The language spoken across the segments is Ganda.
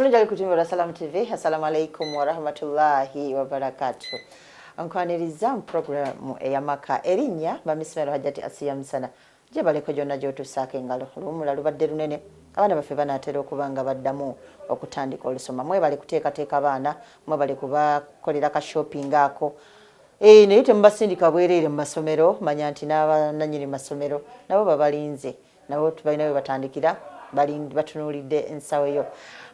Mulungi kutimba Salam TV. Assalamu alaikum wa rahmatullahi wa barakatuh. Ankwaniriza mu program ya Amaka erinya bamismero hajati asiya msana. Je baleko jonna jotusake ngalo lumula lubadde lunene. Abana baffe banatera okubanga baddamu okutandika olusoma. Mwe bali kuteekateeka abaana, mwe bali kubakolera ka shopping ako. Naye tembasindika bwereere mu masomero, manya nti n'abannannyini masomero nabo babalinze. Nabo tubalina we batandikira balindi batunuulidde ensawo yo.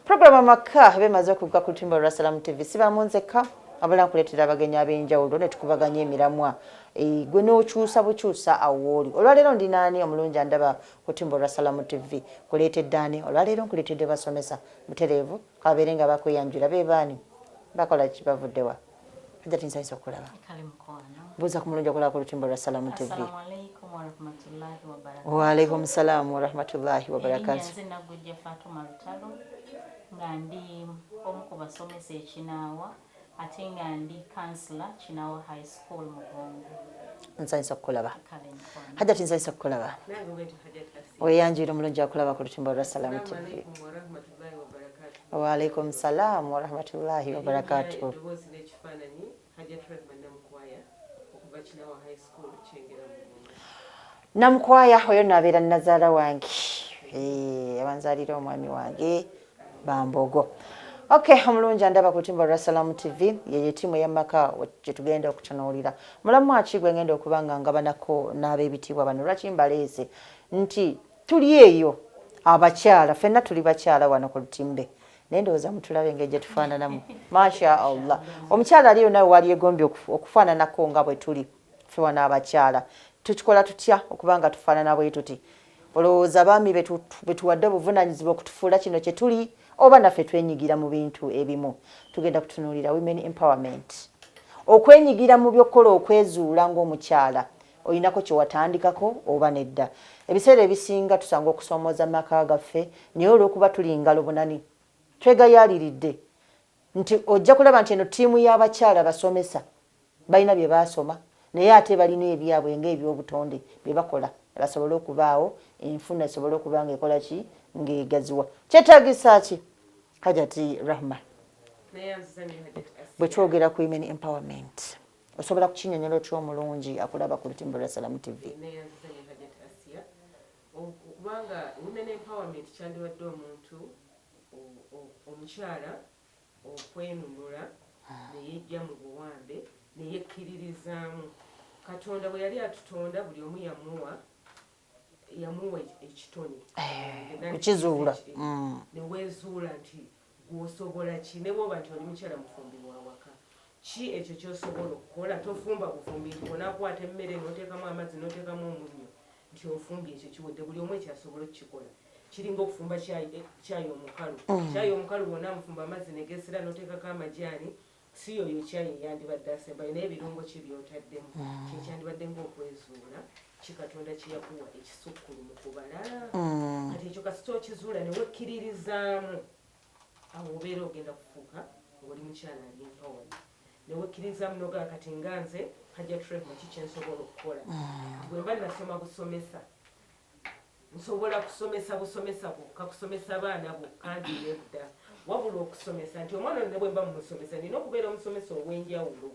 Program Amaka bemaze okuvuga ku lutimba lwa Salam TV sibamunzeka abala nkuleetera abagenyi ab'enjawulo ne tukubaganya emiramwa gwe n'okyusa bukyusa awooli. Olwaleero ndi naani omulungi andaba ku lutimba lwa Salam TV kuleetedde ani? Olwaleero nkuleetedde basomesa butereevu kabeere nga bakweyanjula beebaani bakola ki bavuddewa hajati nsanyusa okulaba buuza ku mulungi okulaba ku lutimba lwa Salam TV. Assalamu alaikum wa rahmatullahi wa barakatuh. Wa alaikum salaam wa rahmatullahi wa barakatuh. Nze nagujja Fatuma Lutalo nga ndi omu ku basomesa ekinaawa ate nga ndi kansula Kinaawa High School Mugongo. Nsanyusa okulaba hajati nsanyusa okulaba weyanjira omulungi akulaba ku lutimba lwa Salam TV. Wa alaikum salaam wa rahmatullahi wa barakatuh. Namkwaya oyo nabeera nazaala wange abanzaalira omwami wange Bambogo. Okay, omulungi andaba ku lutimba lwa Salam TV ye tiimu y'Amaka gye tugenda okutunuulira. Mulamu aki gwe ngenda okubanga ngabanako n'ab'ebitiibwa bano lwaki mbaleese nti tuli eyo abakyala ffenna tuli bakyala wano ku lutimbe naye ndowooza mutulabe engeri gye tufaananamu masha Allah. Omukyala aliyo nawe wali egombye okufaananako nga bwe tuli ffe wano abakyala. Tukikola tutya okubanga tufaanana bwe tuti? Olowooza abaami betuwadde obuvunaanyizibwa okutufuula kino kye tuli oba naffe twenyigira mu bintu ebimu? Tugenda kutunuulira women empowerment, okwenyigira mu by'okkola okwezuula ng'omukyala. Olinako kye watandikako oba nedda? Ebiseera ebisinga tusanga okusoomooza amaka gaffe naye olw'okuba tuli ngalo bunani twegayaaliridde nti ojja kulaba nti eno ttiimu y'abakyala basomesa balina bye baasoma naye ate balina ebyabwe ng'ebyobutonde bye bakola basobole okubaawo enfuna esobole okuba nga ekola ki ng'egaziwa. Kyetaagisa ki hajati Rahma bwe twogera ku women empowerment? Osobola kukinyonyola otya omulungi akulaba ku lutimba lwa Salam TV? Kubanga women empowerment kyandiwadde omuntu omukyala okwenunula neyejja mu buwambe neyekkiririzaamu. Katonda bwe yali atutonda buli omu yamuwa ekitone kukizuula neweezuula nti gwosobola ki ne bwoba nti oli mukyala mufumbi wa waka ki ekyo kyosobola okukola. Tofumba bufumbi nti onakwata emmere n'oteekamu amazzi n'oteekamu omunnyo nti ofumbi ekyo kiwedde. Buli omu ekyasobola okukikola. Kiringa okufumba kyayi omukalu. Kyayi omukalu bwona amufumba amazzi negesera n'oteekako amajaani si yoyo kyayi yandibadde asembayo naye ebirungo ki byotaddemu kyekyandibadde ng'okwezuula kikatonda kyeyakuwa ekisukkulumu ku balala. Kati ekyo kasita okizuula newekkiririzaamu awo obeera ogenda kufuuka ng'oli mukyala ali empowered. Newekkiririzaamu nogaa kati nga nze hajja turema ki kyensobola okukola. Bwe mba nasoma busomesa nsobola kusomesa busomesa bwokka kusomesa abaana bwokka ndiredda wabula okusomesa nti omwana ne bwe mba mumusomesa nina okubeera omusomesa ow'enjawulo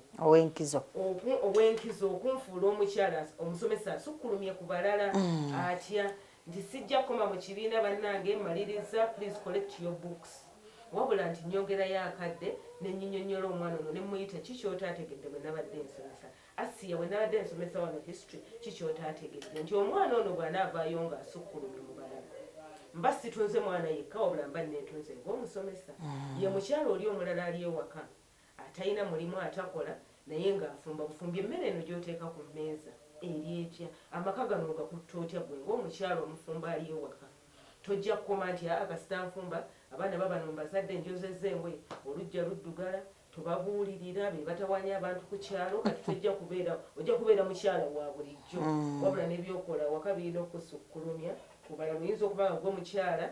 ow'enkizo okunfuula omukyala omusomesa asukkulumye ku balala atya nti sijja kukoma mu kibiina bannange maliriza please collect your books wabula nti nyongerayo akadde nenyinyonnyola omwana ono ne muyita kikyotaategedde bwe nabadde nsomesa. Asiya bwe nabadde nsomesa wano history kikyotaategedde nti omwana ono bw'anaavaayo nga asukkulumye mu balala mba situnze mwana yekka wabula mba neetunze ng'omusomesa. Ye mukyala oli omulala ali ewaka atalina mulimu atakola naye ng'afumba bufumbi emmere eno gy'oteeka ku mmeeza eri etya? Amaka gano ogakutta otya gwe ng'omukyala omufumba ali ewaka? Tojja kukoma nti kasita nfumba abaana babano mbazadde njozezza engoye olujja luddugala tubabuulirira be batawanya abantu ku kyalo. Kati ojja kubeera mukyala wa bulijjo wabula n'ebyokola waka birina okusukkulumya kubala. Oyinza okuba nga gw'omukyala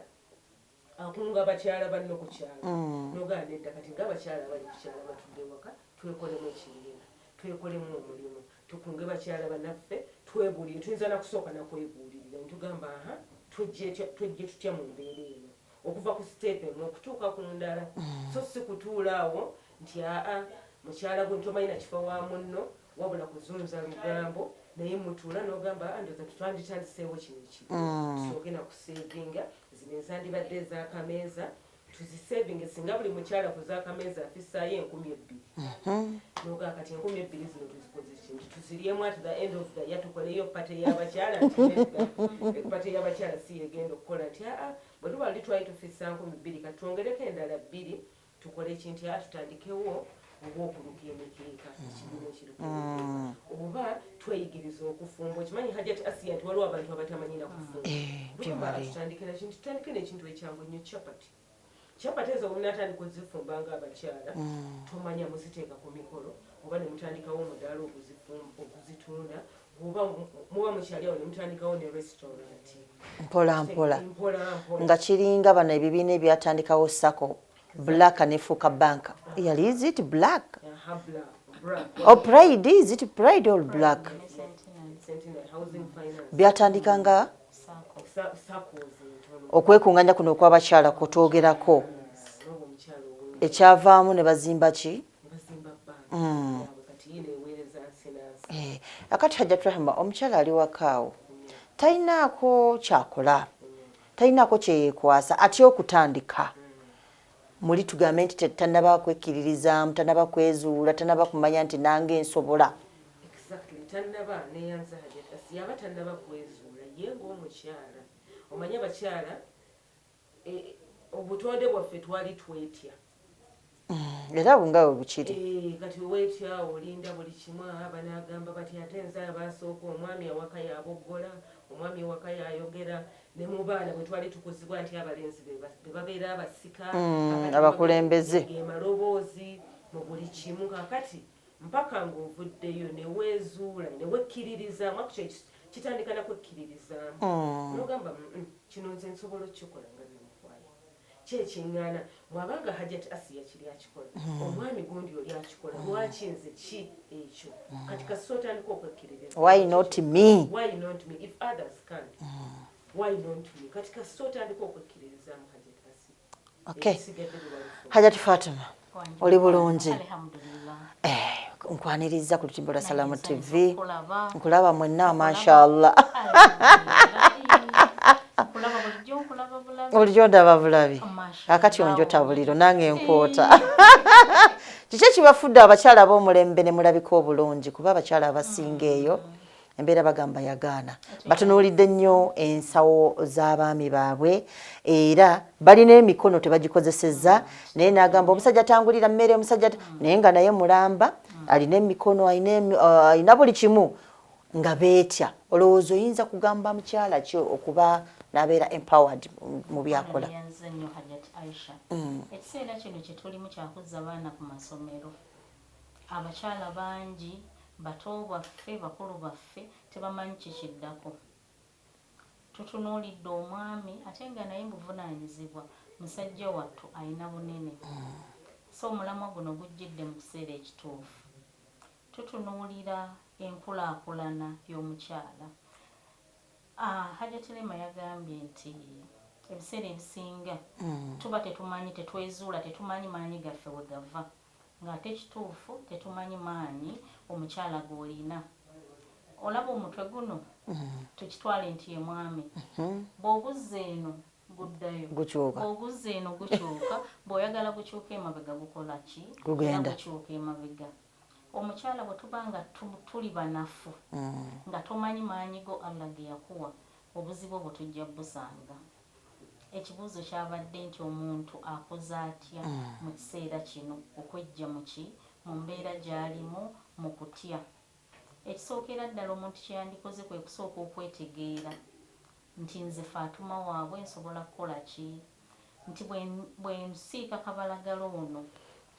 akunga abakyala banno ku kyalo nogaana edda kati ng'abakyala abali ku kyalo batudde waka twekolemu ekibiina twekolemu omulimu tukunge bakyala bannaffe twebuulire. Tuyinza nakusooka nakwebuulirira netugamba tujje tutya mu mbeera eno okuva ku step emu okutuuka ku ndala so si kutuula awo nti aa mukyala gwe tomanyi nakifa wa munno wabula kuzunza lugambo naye mutuula n'ogamba ndoza tutwanditandiseewo kino ekibi tusooke na kuseevinga zino ezandibadde ez'akameeza tuziseevinge singa buli mukyala ku z'akameeza afissaayo 2,000 noga kati 2,000 zino tuzikoze kintu tuziryemu at the end of the year tukoleyo pate y'abakyala nti pate y'abakyala si yegenda okukola nti aa bwe tuba li twali tufissa 2,000 kati twongereko endala 2 tukole ekintu tutandikewo oba okuluka emikeeka ekibiina ekirikuemikeeka oba tweyigiriza okufumba okimanyi Hajjati Asiya nti waliwo abantu abatamanyira kufumba tutandikira kintu tutandike n'ekintu ekyangu ennyo capati ezo omunatandika ozifumba nga abakyala tomanya muziteeka ku mikolo oba ne mutandikawo omudaala okuzitunda oba muba mukyali awo ne mutandikawo ne restaurant mpola nga kiringa bano ebibiina ebyatandikawo sako black nefuuka bank yali is it black or pride is it pride or black byatandikanga okwekunganya kuno okw'abakyala kutwogerako ekyavaamu ne bazimba ki akati Hajjati Rahma omukyala ali wakaawo talinaako kyakola talinaako kyeyeekwasa atya okutandika muli tugambe nti tannaba kwekkiririzaamu tannaba kwezuula tannaba kumanya nti nange nsobola tannaba neyanza Hajjati yaba tannaba kwezuula ye ng'omukyala omanye abakyala obutonde bwaffe twali twetya era bungawe bukiri kati weetya olinda buli kimu banagamba bati ate nze abasooka omwami awaka yaboggola omwami awaka yayogera ne mu baana bwe twali tukuzibwa nti abalenzi be babeera abasika abakulembeze maloboozi mu buli kimu kakati mpaka ng'ovuddeyo ne weezuula ne wekkiririzaamu akyo kitandika nakwekkiririzaamu n'ogamba kino nze nsobola okukikola nga bimufaayo kyekiŋŋaana mwabanga Hajjati Asiya kiri akikola omwami gundi oli akikola lwaki nze ki ekyo kati kasi otandika okwekkiririza why not me if others can't why not me kati kasi otandika okwekkiririzaamu Hajjati Asiya Hajjati Fatima oli bulungi nkwaniriza ku lutimbo lwa Salamu TV nkulaba mwenna mashallah bulijjo ndaba bulabi akati onjota buliro nange nkwota kiki ekibafudde abakyala b'omulembe ne mulabika obulungi kuba abakyala abasinga eyo embeera bagamba yagaana batunuulidde nnyo ensawo z'abaami baabwe era balina emikono tebagikozesezza naye n'agamba omusajja atangulira mmere omusajja naye nga naye mulamba alina emikono alina buli kimu nga beetya olowooza oyinza kugamba mukyala ki okuba n'abeera empowered mu byakola ekiseera kino kye tulimu kyakuzza abaana ku masomero abakyala bangi bato baffe bakulu baffe tebamanyi kikiddako tutunuulidde omwami ate nga naye buvunaanyizibwa musajja wattu alina bunene so omulamwa guno gujjidde mu kiseera ekituufu tutunuulira enkulaakulana y'omukyala Hajjati Lema yagambye nti ebiseera ebisinga tuba tetumanyi tetwezuula tetumanyi maanyi gaffe we gava ng'ate kituufu tetumanyi maanyi omukyala g'olina olaba omutwe guno tukitwale nti ye mwami bw'oguzza eno guddayo bw'oguzza eno gukyuka bw'oyagala gukyuka emabega gukola ki gugenda gukyuka emabega omukyala bwe tuba nga tuli banafu nga tomanyi maanyi go Allah ge yakuwa obuzibu obwo tujja busanga ekibuuzo kyabadde nti omuntu akoze atya mu kiseera kino okwejja mu mbeera gy'alimu mu kutya ekisookera ddala omuntu kyeyandikoze kwe kusooka okwetegeera nti nze Faatuma waabwe nsobola kukola ki nti bwe nsiika kabalagala ono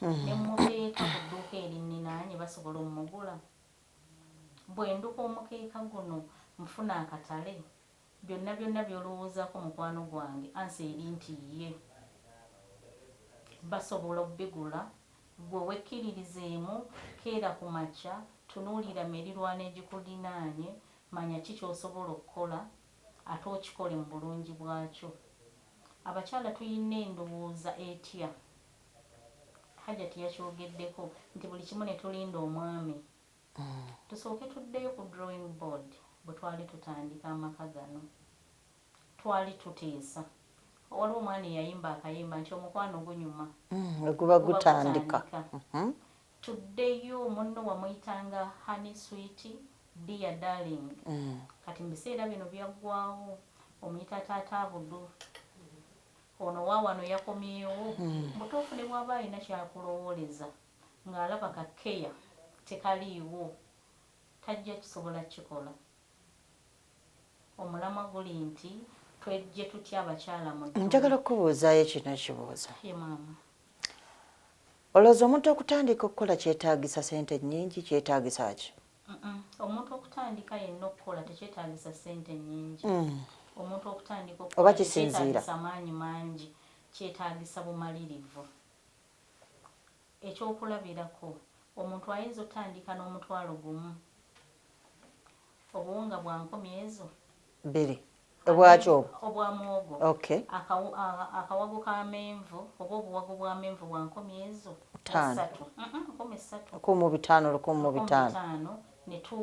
ne muteeka ku dduuka erinninaanye basobola omugula bwe nduka omukeeka guno nfuna akatale byonna by'olowoozaako mukwano gwange ansi eri nti ye basobola obbigula gwe wekkiririzeemu keera ku makya tunuulira emiriraano egikulinaanye manya ki ky'osobola okukola ate okikole mu bulungi bwakyo abakyala tuyina endowooza etya hajati yakyogeddeko nti buli kimu ne tulinda omwami tusooke tuddeyo ku drawing board bwe twali tutandika amaka gano twali tuteesa waliwo omwana eyayimba akayimba nti omukwano gunyuma guba gutandika tuddeyo munno wamuyitanga honey sweet dear darling kati mu biseera bino byaggwawo omuyita taata abudu ono waawano yakomyewo mutuufu ne bw'aba alina kyakulowooleza ng'alaba kakeya tekaliiwo tajja kisobola kikola omulamwa guli nti twejje tutya abakyala mu njagala kubuuzaayo kino kibuuzo ye maama olowooza omuntu okutandika okukola kyetaagisa sente nnyingi kyetaagisa ki omuntu okutandika yenna okukola tekyetaagisa sente nnyingi omuntu okutandika oba kisinziira amaanyi mangi kyetaagisa bumalirivu ekyokulabirako omuntu ayinza otandika n'omutwalo gumu obuwunga bwa nkumi ezo bbiri obwaki obwo obwa muwogo okay akawago k'amenvu oba obuwago bw'amenvu bwa nkumi ezo ssatu nkumi ssatu lukumi bitaano lukumi mu bitaano ne tu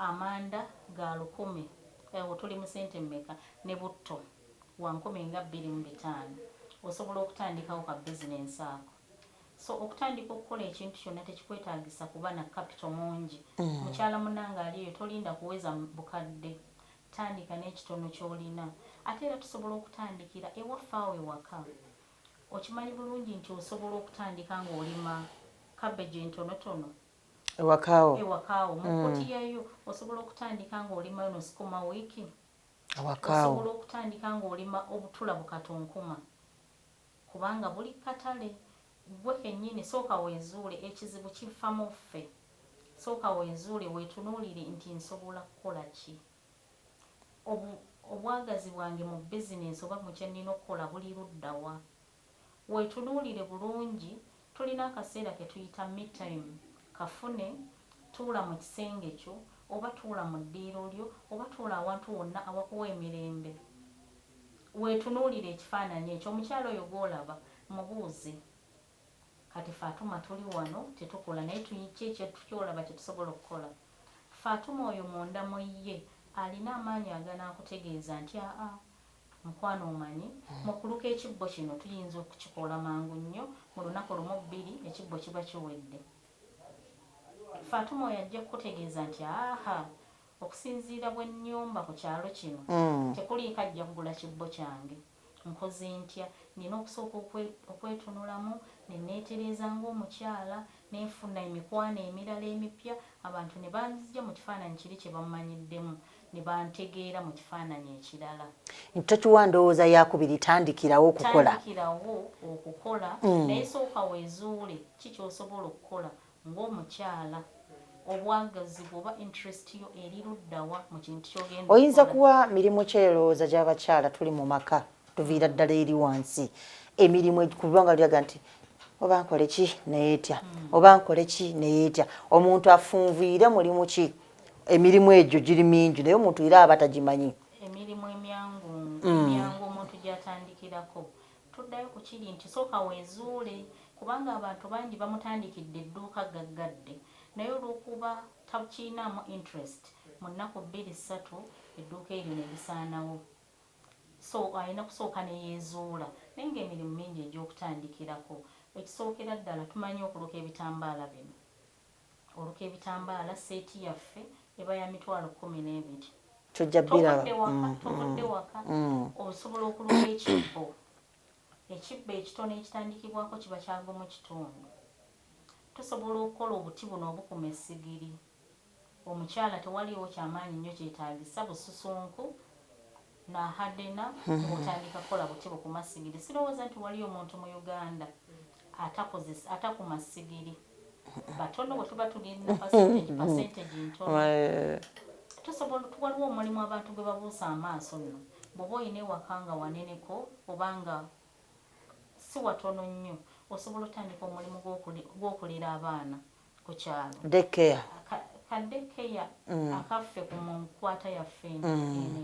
amanda ga 1,000 ewo tuli mu sente mmeka ne butto wa 2,250 osobola okutandikawo ka bizinensi ako so okutandika okukola ekintu kyonna tekikwetaagisa kuba na capital mungi mukyala munange aliyo tolinda kuweza bukadde tandika n'ekitono ky'olina ate era tusobola okutandikira ewaffe awo ewaka okimanyi bulungi nti osobola okutandika ng'olima cabbage entonotono ewakaawo mukutiyayo osobola okutandika ng'olimayo no sukuma wiki osobola okutandika ng'olima obutula bukatonkuma kubanga buli katale gwe kennyini sooka weezuule ekizibu kifa mu ffe sooka weezuule weetunuulire nti nsobola kukola ki obwagazi bwange mu bizinensi oba mu kyennina okukola buli luddawa weetunuulire bulungi tulina akaseera ke tuyita midtime kafune tuula mu kisenge kyo oba tuula mu ddiiro lyo oba tuula awantu wonna awakuwa emirembe weetunuulire ekifaananyi ekyo omukyalo oyo gw'olaba mubuuze kati Fatuma tuli wano tetukola naye tuyiki ekyo kyolaba kyetusobola okukola Fatuma oyo munda mu ye alina amaanyi aganaakutegeeza nti mukwano omanyi mu kuluka ekibbo kino tuyinza okukikola mangu nnyo mu lunaku lumu bbiri ekibbo kiba kiwedde Fatuma oyo ajja kukutegeeza nti okusinziira bwe nnyumba ku kyalo kino tekuliiko ajja kugula kibbo kyange nkoze ntya nina okusooka okwetunulamu neneetereza ng'omukyala nenfuna emikwano emirala emipya abantu ne banzija mu kifaananyi kiri kye bamumanyiddemu ne bantegeera mu kifaananyi ekirala tokiwa ndowooza yakubiri tandikirawo okukola naye sooka weezuule ki kyosobola okukola ng'omukyala obwagazi bwoba interest yo eri luddawa mu kintu kyogenda oyinza kuwa mirimu kyerowooza gy'abakyala tuli mu maka tuviira ddala eri wansi emirimu kubanga lyaga nti oba nkole ki neetya oba nkole ki neetya omuntu afunviire mulimu ki emirimu egyo giri mingi naye omuntu era aba tagimanyi emirimu emyangu omuntu gy'atandikirako tuddayo ku kiri nti sooka weezuule kubanga abantu bangi bamutandikidde edduuka gaggadde naye olw'okuba takiinaamu interest mu nnaku 2-3 edduuka eryo ne lisaanawo so alina kusooka neyeezuula naye ng'emirimu mingi egy'okutandikirako ekisookera ddala tumanyi okuluka ebitambaala bino oluka ebitambaala seeti yaffe eba ya mitwalo 12 tovudde waka osobola okuluka ekibbo ekitono ekitandikibwako kiba kyago mu kitundu tusobola okukola obuti buno obukuma essigiri omukyala tewaliwo kyamaanyi nnyo kyetaagisa bususunku nahadena ng'otandika kukola buti bukuma ssigiri sirowooza nti waliyo omuntu mu Uganda atakuma ssigiri batono bwe tuba tulina percentage ntono waliwo omulimu abantu gwe babuusa amaaso nno bw'oba olina ewaka nga waneneko obanga si watono nnyo osobola otandika omulimu gw'okulera abaana ku kyalo kaddekeya akaffe ku munkwata yaffe eno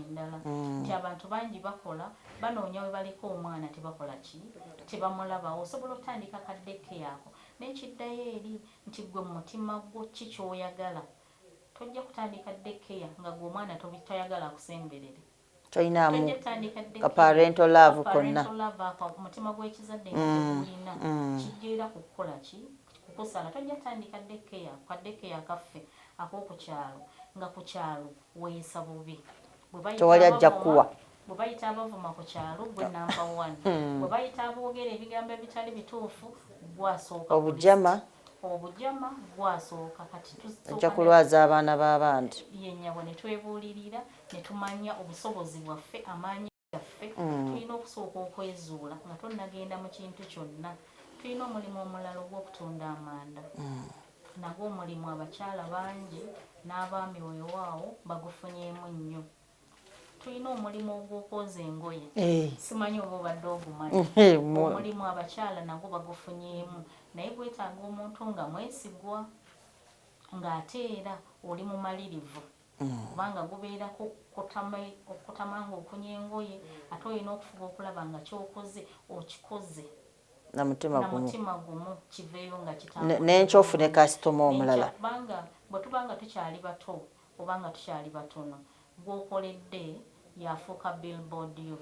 endala nti abantu bangi bakola banoonya we baliko omwana tebakola ki tebamulabawo osobola okutandika kaddekeya ako n'ekiddayo eri nti gwe mu mutima gwo ki kyoyagala tojja kutandika ddekeya nga gwe omwana toyagala akusemberere toyinaamu ka parental love konna omutima gw'ekizadde nga tegulina kijja kukola ki kukusala tojja kutandika ddekeya kaddekeya kaffe ak'okukyalo nga ku kyalo weeyisa bubi tewali ajja kuwa bwe bayita abavuma ku kyalo gwe namba 1 bwe bayita aboogera ebigambo ebitali bituufu gwasooka obujama gwasooka kati ojja kulwaza abaana b'abandi yennyabo ne twebuulirira ne tumanya obusobozi bwaffe amaanyi gaffe tulina okusooka okwezuula nga tonnagenda mu kintu kyonna tulina omulimu omulala ogw'okutunda amanda nagwo omulimu abakyala bangi n'abaami weewaawo bagufunyeemu nnyo tulina omulimu ogw'okwoza engoye simanyi oba obadde ogumanyi omulimu abakyala nagwo bagufunyeemu naye gwetaaga omuntu nga mwesigwa ng'ate era oli mumalirivu kubanga gubeerako okutama ng'okunya engoye ate olina okufuba okulaba nga kyokoze okikoze namutima gumu kiveeyo nga kitambula n'enkyofu ne kasitoma omulala bwe tubanga tukyali bato obanga tukyali batono gw'okoledde yafuuka billboard yo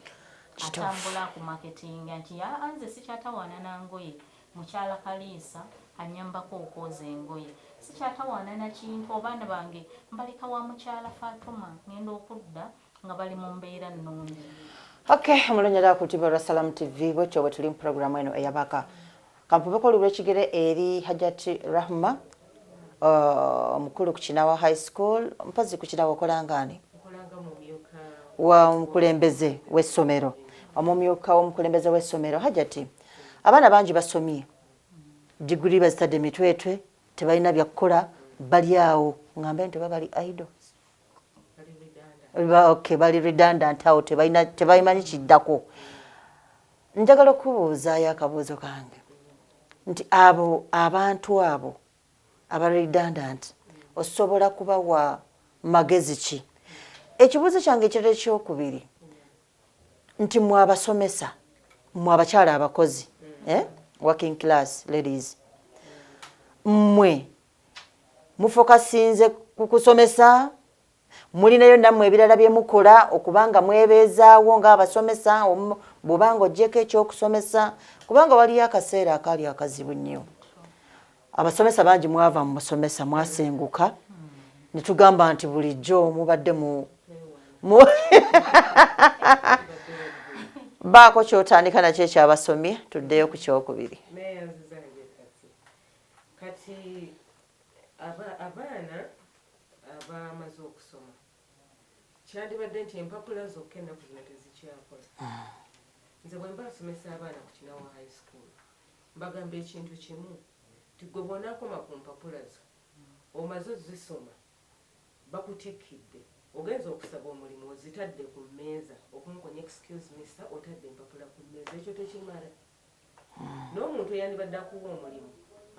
atambula ku marketinga nti nze sikyatawaana nangoye mukyala Kaliisa anyambako okwoza engoye sikyatawaana na kintu abaana bange mbaleka wa mukyala Fatuma ngenda okudda nga bali mu mbeera nnungi. Okay, omulonyeera ku TV Salamu TV bwetyo bwe tuli mu programu eno eyabaka kampubeko olw'ekigere eri Hajati Rahma omukulu ku Kinawa High School mpazi ku Kinawa okolangani wa omukulembeze w'essomero omumyuka w'omukulembeze w'essomero Hajati abaana bangi basomye diguri bazitadde mitwetwe tebalina byakukola bali awo ngambe nti bali idle okay bali redundant awo tebayimanyi kiddako njagala okubuuzaayo akabuuzo kange nti abantu abo aba redundant osobola kubawa magezi ki ekibuuzo kyange ekirala ekyokubiri nti mwabasomesa mwabakyala abakozi working class ladies mmwe mufokasinze ku kusomesa mulinayo nammwe ebirala bye mukola okubanga mwebeezaawo ng'abasomesa bw'obanga oggyeko ekyokusomesa kubanga waliyo akaseera akaali akazibu nnyo abasomesa bangi mwava mu musomesa mwasenguka ne tugamba nti bulijjo mubadde mu baako kyotandika nakyo ekyabasomye tuddeyo ku kyokubiri kati abaana abamaze okusoma kyandibadde nti empapula zokka ennaku zino tezikyakola nze bwe mba asomesa abaana ku Kinawa High School mbagamba ekintu kimu ti gwe bw'onaakoma ku mpapula zo omaze ozisoma bakutikkidde ogenza okusaba omulimu ozitadde ku mmeeza okunkonya excuse me sir otadde empapula ku mmeeza ekyo tekimala n'omuntu eyandibadde akuwa omulimu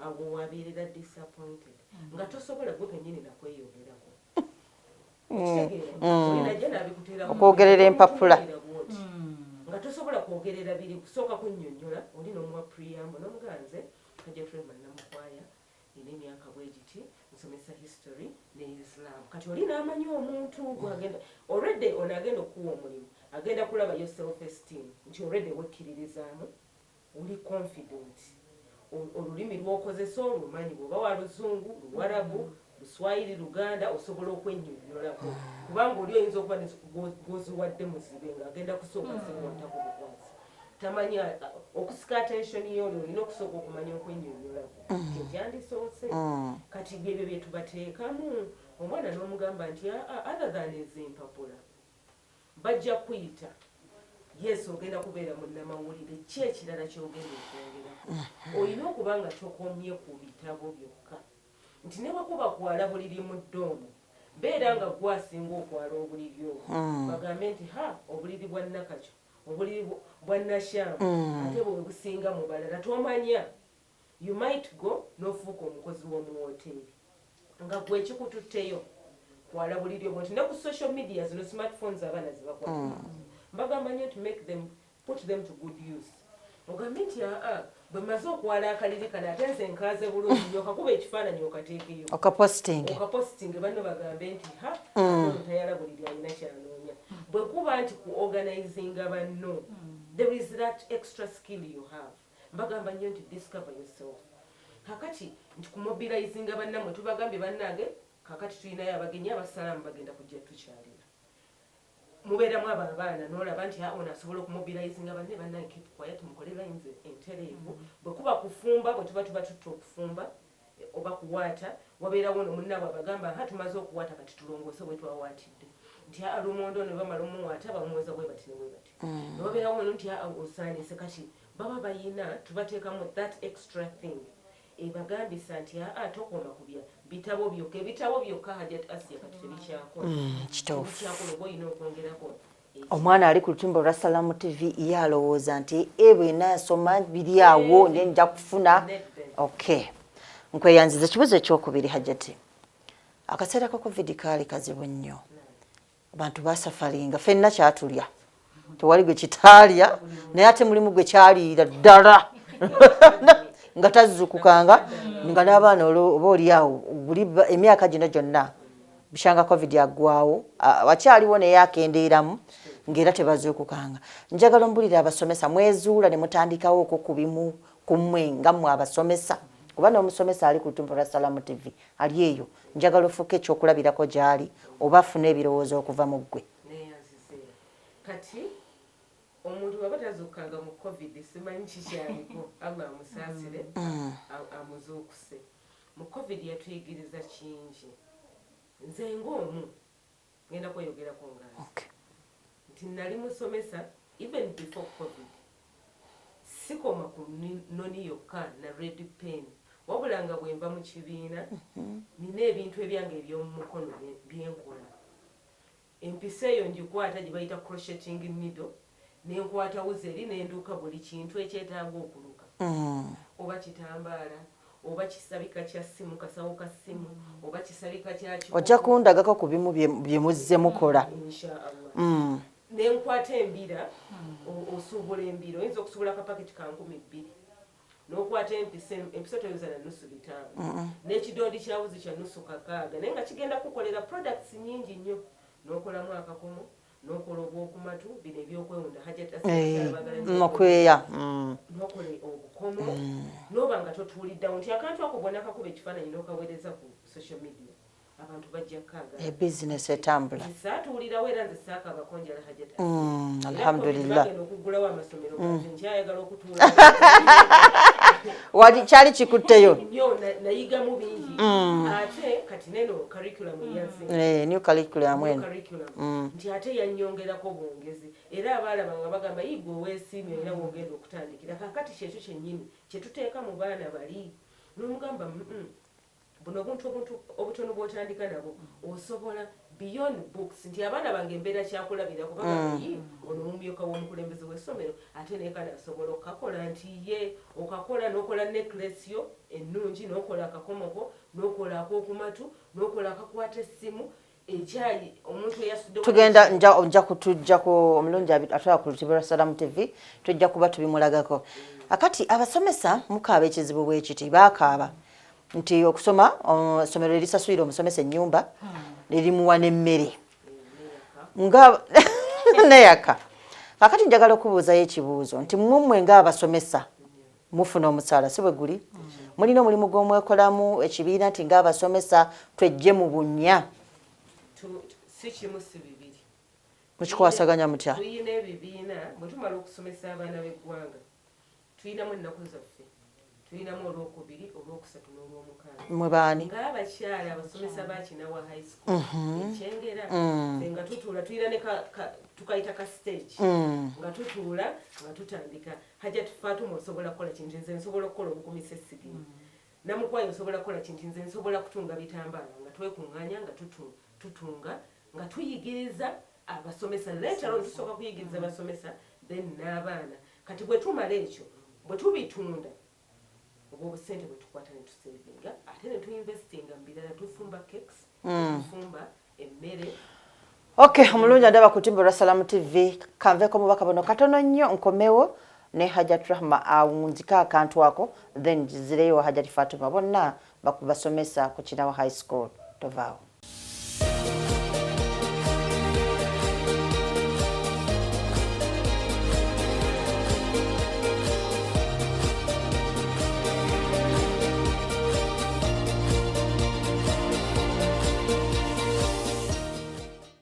awo wabeerera disappointed nga tosobola gwe kennyini nakweyogerako okwogerera empapula nga tosobola kwogerera biri kusooka kunnyonnyola oli n'omuwa preamble n'omuganze kajja Freeman namukwaya ina emyaka bwe giti nsomesa history ne Islam kati oli n'amanyi omuntu gwagenda already ono agenda okuwa omulimu agenda kulaba yo self esteem nti already wekkiririzaamu oli confident olulimi lw'okozesa olumanyi bw'oba wa Luzungu Luwarabu Luswayiri Luganda osobola okwennyonnyolako kubanga oli oyinza okuba goziwadde muzibe ng'agenda kusooka sekonta ku bukwasi tamanya okusika attention y'oli olina okusooka okumanya okwennyonnyolako ekyandisoose kati byebyo bye tubateekamu omwana n'omugamba nti other than ez'empapula bajja kuyita yes ogenda kubeera munnamawulire ki ekirala kyogenda okwongerako olina okuba nga tokomye ku bitabo byokka nti ne bakuba kwala buliri mu ddoomu beera nga gwasinga okwala obuliri obwo bagambe nti obuliri bwa Nakakyo obuliri bwa Nashamu ate bwe businga mu balala tomanya you might go n'ofuuka omukozi w'omu woteeri nga gwe kikututteyo kwalabuliryo bwoti ne ku social media zino smartphones abaana zibakwata mbagamba nnyo to make them put them to good use ogambe nti bwe maze okwala akaliri kano ate nze nkaaze bulungi okakuba ekifaananyi okateekeyo okapositinge banno bagambe nti tayalabuliryo alina kyanoonya bwe kuba nti ku organizinga banno there is that extra skill you have mbagamba nnyo nti discover yourself kakati nti kumobilizinga bannamwe tubagambye bannange kakati tulinayo abagenyi abasalaamu bagenda kujja tukyalira mubeeramu abo abaana n'olaba nti ono asobola okumobilizinga banne bannange keep quiet mukole lines entereevu bwe kuba kufumba bwe tuba tutta okufumba oba kuwaata wabeerawo ono munnaabwe abagamba tumaze okuwaata kati tulongoose bwe twawaatidde nti lumonde ono bamala omuwaata bamuweza bwe bati ne bwe bati newabeerawo ono nti osaanise kati baba bayina tubateekamu that extra thing ebagambisa nti tokoma kubya bitabo byokka ebitabo byokka Hajat Asia kati tebikyakola kituufu oba olina okwongerako omwana ali ku lutimbo lwa Salamu TV ye alowooza nti ebwe nasoma biri awo nja kufuna okay nkweyanziza ekibuzo ekyokubiri Hajati akaseera ka covid kaali kazibu nnyo abantu basafalinga ffenna kyatulya tewali gwe kitaalya naye ate mulimu gwe kyaliira ddala nga tazukukanga nga n'abaana oba oli awo buli emyaka gino gyonna bishanga covid yaggwawo wakyaliwo naye akendeeramu ng'era tebazukukanga njagala mbulira abasomesa mwezuula ne mutandikawo okwo ku bimu ku mmwe nga mmwe abasomesa kuba n'omusomesa ali ku lutimbo lwa Salamu TV ali eyo njagala ofuuke ekyokulabirako gy'ali oba afune ebirowoozo okuva mu ggwe kati omuntu baba tazukanga mu covid simanyi kikyaliko Allah amusaasire amuzuukuse mu covid yatuyigiriza kingi nze ng'omu ngenda kweyogerako ngazi nti nali musomesa even before covid sikoma ku noni yokka na red pen wabula nga bwe nva mu kibiina nina ebintu ebyange eby'omu mukono byenkola empisa eyo ngikwata gye bayita crocheting needle nenkwata wuzi eri nenduuka buli kintu ekyetaaga okuluka oba kitambaala oba kisabika kya ssimu kasawo ka ssimu oba kisabika kyakiko ojja kundagako ku bimu bye muzze mukola inshaallah nenkwata embira osuubula embira oyinza okusuubula akapaketi ka 2,000 n'okwata empisa toyoza na nusu 5 n'ekidondi kya wuzi kya nusu 6 naye nga kigenda kukolera products nyingi nnyo n'okolamu akakomo n'okola obwokumatu bino ebyokwewunda Hajat Asia nokweya n'okola obukomo n'oba nga totuuliddawo nti akantu ako bonna kakuba ekifaananyi n'okaweereza ku social media abantu bajja kukaaga ebizinesi etambula saatuulirawo era nze saaka abakonjala Hajat Asia alhamdulillah okuggulawo amasomero gange nkyayagala okutuula wali kyali kikutteyo nnyo nayigamu bingi ate kati neno curriculum yanze new curriculum nti ate yannyongerako bwongezi era abaalaba nga bagamba yigwe oweesiimye era wogenda okutandikira kakati kyekyo kyennyini kyetuteeka mu baana bali n'omugamba buno obuntu obutono bw'otandika nabo osobola beyond books nti abaana bange embeera kyakulabira kubanga ono omumyuka w'omukulembeze w'essomero ate naye kana asobola okukakola nti ye okakola n'okola necklace yo ennungi n'okola akakomoko n'okola ak'okumatu n'okola akakwata essimu ekyayi omuntu eyasudde tugenda nja kutujjako omulungi atwala ku lutimbo lwa Salamu TV tujja kuba tubimulagako akati abasomesa mukaaba ekizibu bwe kiti baakaaba nti okusoma somero erisasuyira omusomesa ennyumba lirimuwa n'emmere nga neyaka kakati njagala okubuuzayo ekibuuzo nti mmwe ng'abasomesa mufuna omusaala si bwe guli mulina omulimu gw'omwekolamu ekibiina nti ng'abasomesa twejje mu bunnya si kimu si bibiri mukikwasaganya mutya tuyina ebibiina bwe tumala okusomesa abaana b'eggwanga tuyinamu ennaku zaffe tulinamu olwokubiri olwokusatu n'olwomukaaga mwe baani ng'abakyala abasomesa bakinawa high school ekyengera nga tutuula tulina ne tukayita ka stage nga tutuula nga tutandika Hajat Fatuma osobola kukola kintu nze nsobola okukola obukumisa essigiri namukwayo osobola kukola kintu nze nsobola kutunga bitambaala nga twekuŋŋaanya nga tutunga nga tuyigiriza abasomesa leetero tusooka kuyigiriza abasomesa then n'abaana kati bwe tumala ekyo bwe tubitunda obw'obusente bwe tukwata ne tusevinga ate ne tuinvestinga mu birala tufumba cakes tufumba emmere. Okay, omulungi ndaba ku Timbo Salamu TV kanveko mubaka bono katono nnyo nkomewo ne Hajat Rahma awunzika akantu ako then zireyo Hajat Fatuma bonna bakubasomesa ku Kinawa High School tovaawo.